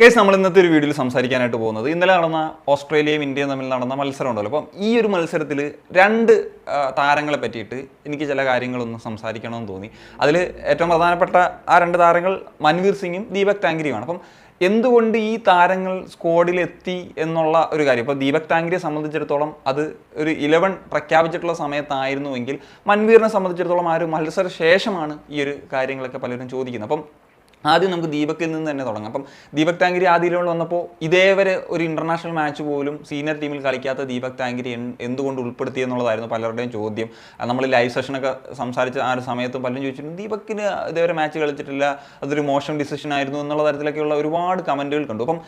Case നമ്മൾ ഇന്നത്തെ ഒരു വീഡിയോയിൽ സംസാരിക്കാനായിട്ട് പോകുന്നത് ഇന്നലെ നടന്ന ഓസ്ട്രേലിയയും ഇന്ത്യയും തമ്മിൽ നടന്ന മത്സരം ഉണ്ടല്ലോ. അപ്പം ഈ ഒരു മത്സരത്തിൽ രണ്ട് താരങ്ങളെ പറ്റിയിട്ട് എനിക്ക് ചില കാര്യങ്ങളൊന്ന് സംസാരിക്കണമെന്ന് തോന്നി. അതിൽ ഏറ്റവും പ്രധാനപ്പെട്ട ആ രണ്ട് താരങ്ങൾ മൻവീർ സിംഗും ദീപക് ടാങ്കരിയുമാണ്. അപ്പം എന്തുകൊണ്ട് ഈ താരങ്ങൾ സ്ക്വാഡിലെത്തി എന്നുള്ള ഒരു കാര്യം, ഇപ്പോൾ ദീപക് ടാങ്കരിയെ സംബന്ധിച്ചിടത്തോളം അത് ഒരു 11 പ്രഖ്യാപിച്ചിട്ടുള്ള സമയത്തായിരുന്നുവെങ്കിൽ മൻവീറിനെ സംബന്ധിച്ചിടത്തോളം ആ ഒരു മത്സര ശേഷമാണ് ഈ ഒരു കാര്യങ്ങളൊക്കെ പലരും ചോദിക്കുന്നത്. അപ്പം ആദ്യം നമുക്ക് ദീപക്കിൽ നിന്ന് തന്നെ തുടങ്ങാം. അപ്പം ദീപക് ടാങ്കരി ആദ്യം വന്നപ്പോൾ ഇതേവരെ ഒരു ഇൻ്റർനാഷണൽ മാച്ച് പോലും സീനിയർ ടീമിൽ കളിക്കാത്ത ദീപക് ടാങ്കരി എന്തുകൊണ്ട് ഉൾപ്പെടുത്തി എന്നുള്ളതായിരുന്നു പലരുടെയും ചോദ്യം. നമ്മൾ ലൈവ് സെഷനൊക്കെ സംസാരിച്ച ആ ഒരു സമയത്തും പലരും ചോദിച്ചിട്ടുണ്ട് ദീപക്കിന് ഇതേവരെ മാച്ച് കളിച്ചിട്ടില്ല, അതൊരു മോശം ഡിസിഷൻ ആയിരുന്നു എന്നുള്ള തരത്തിലൊക്കെയുള്ള ഒരുപാട് കമൻറ്റുകൾ കണ്ടു. അപ്പം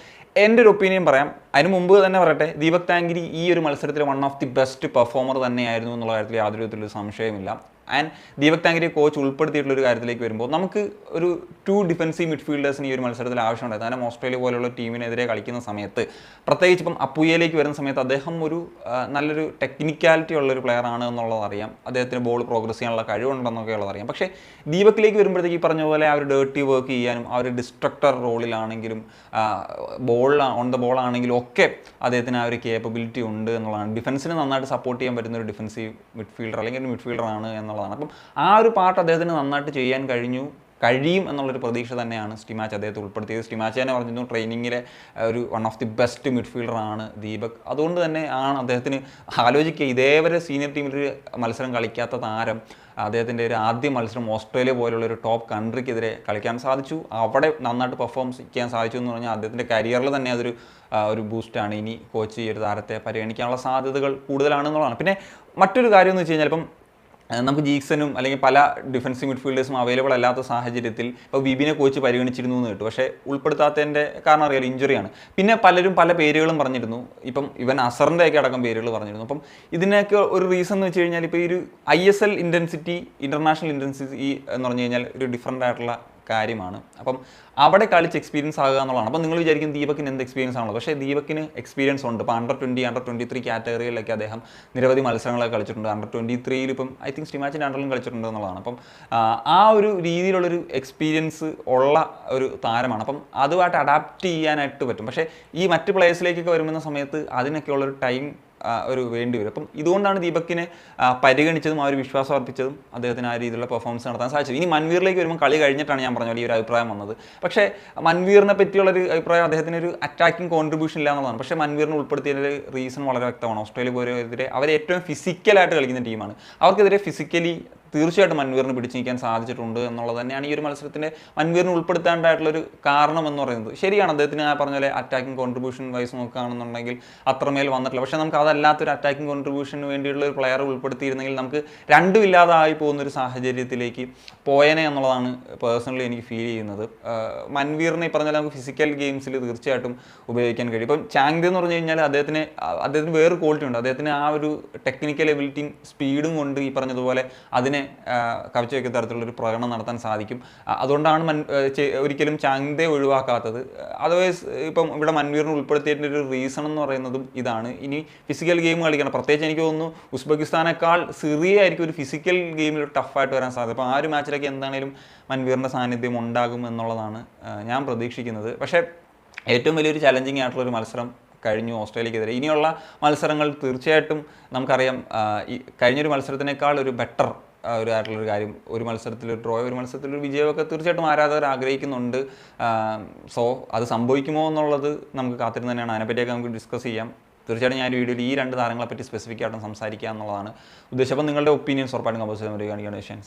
എൻ്റെ ഒരു ഒപ്പീനിയൻ പറയാം. അതിന് മുമ്പ് തന്നെ പറയട്ടെ, ദീപക് ടാങ്കരി ഈ ഒരു മത്സരത്തിൽ one of the best performer തന്നെയായിരുന്നു എന്നുള്ള കാര്യത്തിൽ യാതൊരു വിധത്തിലൊരു സംശയമില്ല. ആൻഡ് ദീപക് ടാങ്കരിയെ കോച്ച് ഉൾപ്പെടുത്തിയിട്ടുള്ള ഒരു കാര്യത്തിലേക്ക് വരുമ്പോൾ നമുക്ക് ഒരു 2 ഡിഫൻസീവ് മിഡ്ഫീൽഡേഴ്സിന് ഈ ഒരു മത്സരത്തിൽ ആവശ്യമുണ്ടായിരുന്നു. കാരണം ഓസ്ട്രേലിയ പോലുള്ള ടീമിനെതിരെ കളിക്കുന്ന സമയത്ത്, പ്രത്യേകിച്ച് ഇപ്പം അപ്പുയയിലേക്ക് വരുന്ന സമയത്ത് അദ്ദേഹം ഒരു നല്ലൊരു ടെക്നിക്കാലിറ്റി ഉള്ളൊരു പ്ലെയർ ആണ് എന്നുള്ളത് അറിയാം. അദ്ദേഹത്തിന് ബോൾ പ്രോഗ്രസ് ചെയ്യാനുള്ള കഴിവുണ്ടെന്നൊക്കെ ഉള്ളത് അറിയാം. പക്ഷേ ദീപക്കിലേക്ക് വരുമ്പോഴത്തേക്ക് ഈ പറഞ്ഞ പോലെ ആ ഒരു ഡേർട്ടി വർക്ക് ചെയ്യാനും ആ ഒരു ഡിസ്ട്രക്ടർ റോളിലാണെങ്കിലും ഓൺ ദ ബോൾ ആണെങ്കിലും ഒക്കെ അദ്ദേഹത്തിന് ആ ഒരു കേപ്പബിലിറ്റി ഉണ്ട് എന്നുള്ളതാണ്. ഡിഫൻസിന് നന്നായിട്ട് സപ്പോർട്ട് ചെയ്യാൻ പറ്റുന്ന ഒരു ഡിഫൻസീവ് മിഡ്ഫീൽഡർ അല്ലെങ്കിൽ ഒരു മിഡ്ഫീൽഡർ ആണ് എന്നുള്ളതാണ്. അപ്പം ആ ഒരു പാർട്ട് അദ്ദേഹത്തിന് നന്നായിട്ട് ചെയ്യാൻ കഴിയും എന്നുള്ളൊരു പ്രതീക്ഷ തന്നെയാണ് സ്റ്റിമാച്ച് അദ്ദേഹത്തെ ഉൾപ്പെടുത്തിയത്. സ്റ്റിമാച്ച് തന്നെ പറഞ്ഞിരുന്നു ട്രെയിനിങ്ങിലെ ഒരു വൺ ഓഫ് ദി ബെസ്റ്റ് മിഡ്ഫീൽഡറാണ് ദീപക്. അതുകൊണ്ട് തന്നെ ആണ് അദ്ദേഹത്തിന് ആലോചിക്കുക, ഇതേവരെ സീനിയർ ടീമിൽ മത്സരം കളിക്കാത്ത താരം അദ്ദേഹത്തിൻ്റെ ഒരു ആദ്യ മത്സരം ഓസ്ട്രേലിയ പോലുള്ള ഒരു ടോപ്പ് കൺട്രിക്കെതിരെ കളിക്കാൻ സാധിച്ചു, അവിടെ നന്നായിട്ട് പെർഫോം ചെയ്യാൻ സാധിച്ചു എന്ന് പറഞ്ഞാൽ അദ്ദേഹത്തിൻ്റെ കരിയറിൽ തന്നെ അതൊരു ബൂസ്റ്റാണ്. ഇനി കോച്ച് ഈ ഒരു താരത്തെ പരിഗണിക്കാനുള്ള സാധ്യതകൾ കൂടുതലാണെന്നുള്ളതാണ്. പിന്നെ മറ്റൊരു കാര്യം എന്ന് വെച്ച് കഴിഞ്ഞാൽ ഇപ്പം നമുക്ക് ജീക്സനും അല്ലെങ്കിൽ പല ഡിഫൻസീവ് മിഡ്ഫീൽഡേഴ്സും അവൈലബിൾ അല്ലാത്ത സാഹചര്യത്തിൽ ഇപ്പോൾ വിബിനെ കോച്ച് പരിഗണിച്ചിരുന്നു എന്ന് കേട്ടു. പക്ഷേ ഉൾപ്പെടുത്താത്തതിൻ്റെ കാരണം അറിയാലോ, ഇഞ്ചുറിയാണ്. പിന്നെ പലരും പല പേരുകളും പറഞ്ഞിരുന്നു. ഇപ്പം ഇവൻ അസറിൻ്റെയൊക്കെ അടക്കം പേരുകൾ പറഞ്ഞിരുന്നു. അപ്പം ഇതിനൊക്കെ ഒരു റീസൺ എന്ന് വെച്ച് കഴിഞ്ഞാൽ ഇപ്പോൾ ഈ ഒരു ISL ഇൻറ്റൻസിറ്റി, ഇൻ്റർനാഷണൽ ഇൻറ്റൻസിറ്റി എന്ന് പറഞ്ഞു കഴിഞ്ഞാൽ ഒരു ഡിഫറൻ്റ് ആയിട്ടുള്ള കാര്യമാണ്. അപ്പം അവിടെ കളിച്ച് എക്സ്പീരിയൻസ് ആകുക എന്നുള്ളതാണ്. അപ്പം നിങ്ങൾ വിചാരിക്കും ദീപക്കിന് എന്ത് എക്സ്പീരിയൻസ് ആണല്ലോ, പക്ഷേ ദീപക്കിന് എക്സ്പീരിയൻസ് ഉണ്ട്. ഇപ്പോൾ അണ്ടർ 20, അണ്ടർ 23 കാറ്റഗറിയിലൊക്കെ അദ്ദേഹം നിരവധി മത്സരങ്ങളൊക്കെ കളിച്ചിട്ടുണ്ട്. അണ്ടർ 23 ഇപ്പം ഐ തിങ്ക് സ്റ്റിമാച്ചിൻ്റെ അണ്ടറിലും കളിച്ചിട്ടുണ്ട് എന്നുള്ളതാണ്. അപ്പം ആ ഒരു രീതിയിലുള്ളൊരു എക്സ്പീരിയൻസ് ഉള്ള ഒരു താരമാണ്. അപ്പം അതുമായിട്ട് അഡാപ്റ്റ് ചെയ്യാനായിട്ട് പറ്റും. പക്ഷേ ഈ മറ്റ് പ്ലേയേഴ്സിലേക്കൊക്കെ വരുന്ന സമയത്ത് അതിനൊക്കെ ഉള്ളൊരു ടൈം ഒരു വേണ്ടി വരും. അപ്പം ഇതുകൊണ്ടാണ് ദീപക്കിനെ പരിഗണിച്ചതും ആ ഒരു വിശ്വാസം അർപ്പിച്ചതും അദ്ദേഹത്തിന് ആ രീതിയിലുള്ള പെർഫോമൻസ് നടത്താൻ സാധിച്ചത്. ഇനി മൻവീറിലേക്ക് വരുമ്പോൾ കളി കഴിഞ്ഞിട്ടാണ് ഞാൻ പറഞ്ഞ പോലെ ഈ ഒരു അഭിപ്രായം വന്നത്. പക്ഷേ മൻവീറിനെ പറ്റിയുള്ളൊരു അഭിപ്രായം അദ്ദേഹത്തിന് ഒരു അറ്റാക്കിംഗ് കോൺട്രിബ്യൂഷൻ ഇല്ല എന്നുള്ളതാണ്. പക്ഷേ മൻവീറിനെ ഉൾപ്പെടുത്തിയതിൻ്റെ റീസൺ വളരെ വ്യക്തമാണ്. ഓസ്ട്രേലിയ പോലെതിരെ അവർ ഏറ്റവും ഫിസിക്കലായിട്ട് കളിക്കുന്ന ടീമാണ്. അവർക്കെതിരെ ഫിസിക്കലി തീർച്ചയായിട്ടും മൻവീറിന് പിടിച്ചു നിൽക്കാൻ സാധിച്ചിട്ടുണ്ട് എന്നുള്ളത് തന്നെയാണ് ഈ ഒരു മത്സരത്തിൻ്റെ മൻവീറിന് ഉൾപ്പെടുത്തേണ്ടതായിട്ടുള്ളൊരു കാരണം എന്ന് പറയുന്നത്. ശരിയാണ്, അദ്ദേഹത്തിന് ആ പറഞ്ഞ പോലെ അറ്റാക്കിംഗ് കോൺട്രിബ്യൂഷൻ വൈസ് നോക്കുകയാണെന്നുണ്ടെങ്കിൽ അത്രമേൽ വന്നിട്ടില്ല. പക്ഷേ നമുക്ക് അതല്ലാത്തൊരു അറ്റാക്കിംഗ് കോൺട്രിബ്യൂഷന് വേണ്ടിയുള്ള ഒരു പ്ലെയർ ഉൾപ്പെടുത്തിയിരുന്നെങ്കിൽ നമുക്ക് രണ്ടും ഇല്ലാതായി പോകുന്നൊരു സാഹചര്യത്തിലേക്ക് പോയേനെ എന്നുള്ളതാണ് പേഴ്സണലി എനിക്ക് ഫീൽ ചെയ്യുന്നത്. മൻവീറിനെ ഈ പറഞ്ഞാൽ നമുക്ക് ഫിസിക്കൽ ഗെയിംസിൽ തീർച്ചയായിട്ടും ഉപയോഗിക്കാൻ കഴിയും. ഇപ്പം ചാങ്ദി എന്ന് പറഞ്ഞു കഴിഞ്ഞാൽ അദ്ദേഹത്തിന് വേറൊരു ക്വാളിറ്റി ഉണ്ട്. അദ്ദേഹത്തിന് ആ ഒരു ടെക്നിക്കൽ എബിലിറ്റിയും സ്പീഡും കൊണ്ട് ഈ പറഞ്ഞതുപോലെ അതിനെ കവച്ചു വയ്ക്കുന്ന തരത്തിലുള്ളൊരു പ്രകടനം നടത്താൻ സാധിക്കും. അതുകൊണ്ടാണ് ഒരിക്കലും ചാങ്ദെ ഒഴിവാക്കാത്തത്. അതർവൈസ് ഇപ്പം ഇവിടെ മൻവീറിനെ ഉൾപ്പെടുത്തിയതിൻ്റെ ഒരു റീസൺ എന്ന് പറയുന്നതും ഇതാണ്. ഇനി ഫിസിക്കൽ ഗെയിം കളിക്കണം, പ്രത്യേകിച്ച് എനിക്ക് തോന്നുന്നു ഉസ്ബെക്കിസ്ഥാനേക്കാൾ സിറിയ ആയിരിക്കും ഒരു ഫിസിക്കൽ ഗെയിമിൽ ടഫായിട്ട് വരാൻ സാധ്യത. അപ്പോൾ ആ ഒരു മാച്ചിലൊക്കെ എന്താണെങ്കിലും മൻവീറിൻ്റെ സാന്നിധ്യം ഉണ്ടാകും എന്നുള്ളതാണ് ഞാൻ പ്രതീക്ഷിക്കുന്നത്. പക്ഷേ ഏറ്റവും വലിയൊരു ചലഞ്ചിങ് ആയിട്ടുള്ളൊരു മത്സരം കഴിഞ്ഞു ഓസ്ട്രേലിയക്കെതിരെ. ഇനിയുള്ള മത്സരങ്ങൾ തീർച്ചയായിട്ടും നമുക്കറിയാം ഈ കഴിഞ്ഞൊരു മത്സരത്തിനേക്കാൾ ഒരു ബെറ്റർ ഒരു ആയിട്ടുള്ളൊരു കാര്യം, ഒരു മത്സരത്തിലൊരു ഡ്രോ, ഒരു മത്സരത്തിലൊരു വിജയമൊക്കെ തീർച്ചയായിട്ടും ആരാധകർ ആഗ്രഹിക്കുന്നുണ്ട്. സോ അത് സംഭവിക്കുമോ എന്നുള്ളത് നമുക്ക് കാത്തിരുന്ന് തന്നെയാണ്. അതിനെപ്പറ്റിയൊക്കെ നമുക്ക് ഡിസ്കസ് ചെയ്യാം. തീർച്ചയായിട്ടും ഞാൻ വീഡിയോയിൽ ഈ രണ്ട് താരങ്ങളെ പറ്റി സ്പെസിഫിക് ആയിട്ടും സംസാരിക്കുക എന്നുള്ളതാണ് ഉദ്ദേശം. അപ്പം നിങ്ങളുടെ ഒപ്പീനിയൻസ് ഉറപ്പായിട്ടും കമ്പോസ് ചെയ്യാൻ വരികയാണ്.